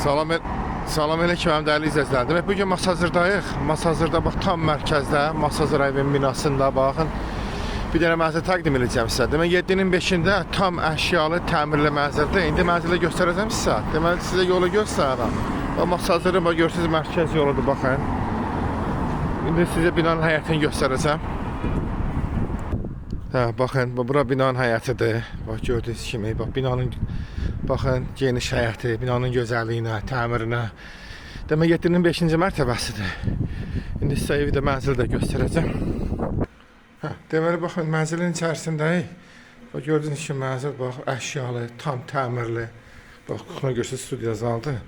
Salam, salam aleyküm dəyərli izləyicilər. Demək bugün Masazırdayıq. Masazırda bax tam mərkəzdə, Masazır evin binasında baxın. Bir dənə mənzil təqdim edəcəm sizə. Demək 7-nin 5-də tam əşyalı, təmirli mənzildə. İndi mənzili göstərəcəm sizə. Deməli sizə yolu göstərirəm. Bax Masazırı bax görürsüz mərkəz yoludur baxın. İndi sizə binanın həyətini göstərəcəm. Hə, baxın, bura binanın həyətidir. Bax gördüyünüz kimi, bax binanın baxın geniş həyəti, binanın gözəlliyinə, təmirinə. Demək 7-nin 5-ci mərtəbəsidir. İndi sizə evi də mənzili də göstərəcəm. Hə, deməli baxın mənzilin içərisindəyik. Bax gördüyünüz kimi mənzil bax əşyalı, tam təmirli. Bax kuxuna görürsüz studiya zaldır.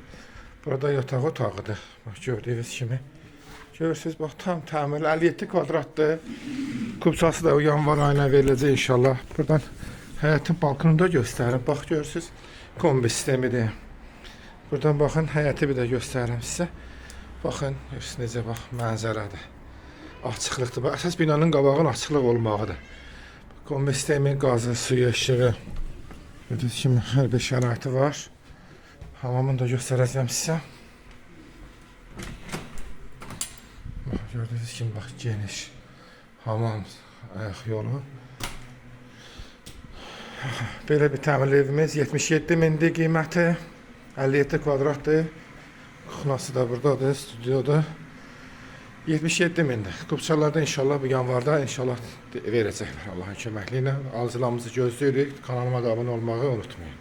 Burada yataq otağıdır. Bax gördüyünüz kimi. Görürsüz bax tam təmirli 57 kvadratdır. Kubçası da o yanvar ayına veriləcək inşallah. Buradan həyətin balkonunu da göstərim. Bax görürsüz kombi sistemidir. Buradan baxın həyəti bir də göstərirəm sizə. Baxın görürsüz necə bax mənzərədir. Açıqlıqdır. Bax əsas binanın qabağının açıqlıq olmağıdır. Kombi sistemi, qazı, suyu, işığı. Gördüyünüz kimi hər bir şəraiti var. Hamamını da göstərəcəm sizə. Bax gördüyünüz kimi bax geniş. Hamam, ayaq yolu. Belə bir təmirli evimiz 77 mindir qiyməti. 57 kvadratdır. Kuxnası da buradadır, studiodur. 77 mindir. Kubçalarda inşallah bu yanvarda inşallah verəcəklər Allahın köməkliyi ilə. Alıcılarımızı gözləyirik. Kanalıma da abunə olmağı unutmayın.